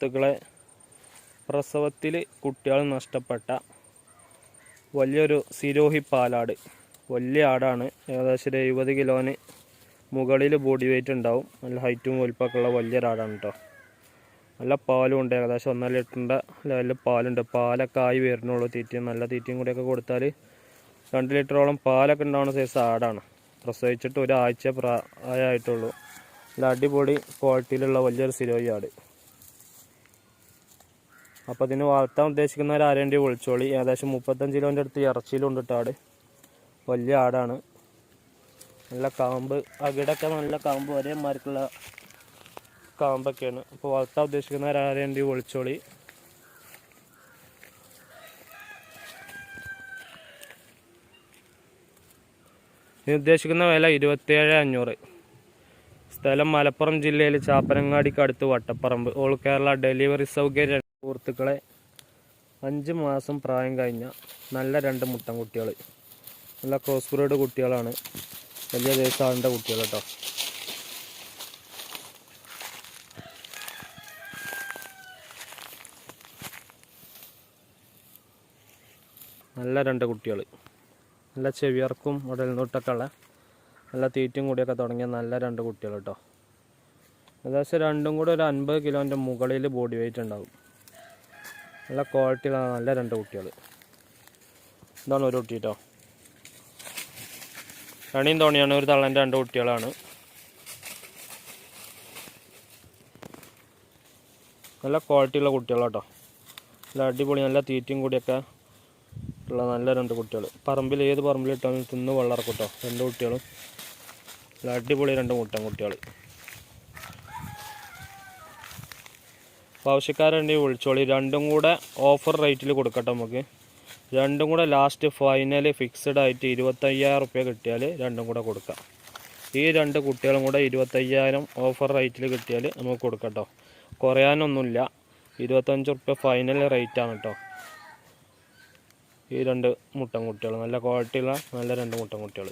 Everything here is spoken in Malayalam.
സുഹൃത്തുക്കളെ, പ്രസവത്തിൽ കുട്ടികൾ നഷ്ടപ്പെട്ട വലിയൊരു സിരോഹി പാലാട്, വലിയ ആടാണ്. ഏകദേശം 70 കിലോന് മുകളിൽ ബോഡി വെയിറ്റ് ഉണ്ടാവും. നല്ല ഹൈറ്റും വലിപ്പമൊക്കെ ഉള്ള വലിയൊരാടാണ് കേട്ടോ. നല്ല പാലും ഉണ്ട്. ഏകദേശം 1.5 ലിറ്ററിൻ്റെ ലെവലിൽ പാലുണ്ട്. പാലൊക്കെ ആയി വരുന്നുള്ളൂ. നല്ല തീറ്റയും കൂടിയൊക്കെ കൊടുത്താൽ 2 ലിറ്ററോളം പാലൊക്കെ ഉണ്ടാവുന്ന സൈസ് ആടാണ്. പ്രസവിച്ചിട്ട് ഒരാഴ്ച പ്രായമായിട്ടുള്ളൂ. നല്ല അടിപൊളി ക്വാളിറ്റിയിലുള്ള വലിയൊരു സിരോഹി ആട്. അപ്പോൾ ഇതിന് വളർത്താൻ ഉദ്ദേശിക്കുന്നവർ ആരെങ്കിലും വിളിച്ചോളി. ഏകദേശം 35 കിലോൻ്റെ അടുത്ത് ഇറച്ചിയിലുണ്ട് കേട്ടോ ആട്. വലിയ ആടാണ്. നല്ല കാമ്പ്, അകിടൊക്കെ നല്ല കാമ്പ്, ഒരേ മാർക്കുള്ള കാമ്പൊക്കെയാണ്. അപ്പോൾ വളർത്താൻ ഉദ്ദേശിക്കുന്നവർ ആരെങ്കിലും വിളിച്ചോളി. ഇതിന് ഉദ്ദേശിക്കുന്ന വില 27,500. സ്ഥലം മലപ്പുറം ജില്ലയിൽ ചാപ്പനങ്ങാടിക്ക് അടുത്ത് വട്ടപ്പറമ്പ്. ഓൾ കേരള ഡെലിവറി സൗകര്യം. സുഹൃത്തുക്കളെ, 5 മാസം പ്രായം കഴിഞ്ഞ നല്ല 2 മുട്ടൻകുട്ടികൾ, നല്ല ക്രോസ് ബ്രീഡ് കുട്ടികളാണ്. വലിയ ദേശാളിൻ്റെ കുട്ടികൾ കേട്ടോ. നല്ല 2 കുട്ടികൾ, നല്ല ചെവിയർക്കും ഉടൽനൂട്ടൊക്കെ ഉള്ള, നല്ല തീറ്റും കൂടിയൊക്കെ തുടങ്ങിയ നല്ല 2 കുട്ടികൾ കേട്ടോ. ഏകദേശം രണ്ടും കൂടെ ഒരു 50 കിലോൻ്റെ മുകളിൽ ബോഡി വെയിറ്റ് ഉണ്ടാവും. നല്ല ക്വാളിറ്റിയിലാണ് നല്ല 2 കുട്ടികൾ. ഇതാണ് ഒരു കുട്ടി കേട്ടോ. രണിയും തോണിയാണ്. ഒരു തള്ളൻ്റെ 2 കുട്ടികളാണ്. നല്ല ക്വാളിറ്റിയുള്ള കുട്ടികളാട്ടോ. നല്ല അടിപൊളി, നല്ല തീറ്റയും കൂടിയൊക്കെ ഉള്ള നല്ല 2 കുട്ടികൾ. പറമ്പിൽ ഏത് പറമ്പിലിട്ടാലും തിന്ന് വെള്ളറക്കും കേട്ടോ. 2 കുട്ടികളും നല്ല അടിപൊളി 2 മുട്ടൻകുട്ടികൾ. അപ്പോൾ ആവശ്യക്കാരുണ്ടെങ്കിൽ വിളിച്ചോളി. രണ്ടും കൂടെ ഓഫർ റേറ്റിൽ കൊടുക്കട്ടെ നമുക്ക്. രണ്ടും കൂടെ ലാസ്റ്റ് ഫൈനൽ ഫിക്സഡ് ആയിട്ട് 25,000 റുപ്യ കിട്ടിയാൽ രണ്ടും കൂടെ കൊടുക്കാം. ഈ 2 കുട്ടികളും കൂടെ 25,000 ഓഫർ റേറ്റിൽ കിട്ടിയാൽ നമുക്ക് കൊടുക്കട്ടോ. കുറയാനൊന്നുമില്ല. 25 റുപ്യ ഫൈനൽ റേറ്റാണ് കേട്ടോ. ഈ 2 മുട്ടൻകുട്ടികൾ, നല്ല ക്വാളിറ്റിയുള്ള നല്ല 2 മുട്ടൻകുട്ടികൾ.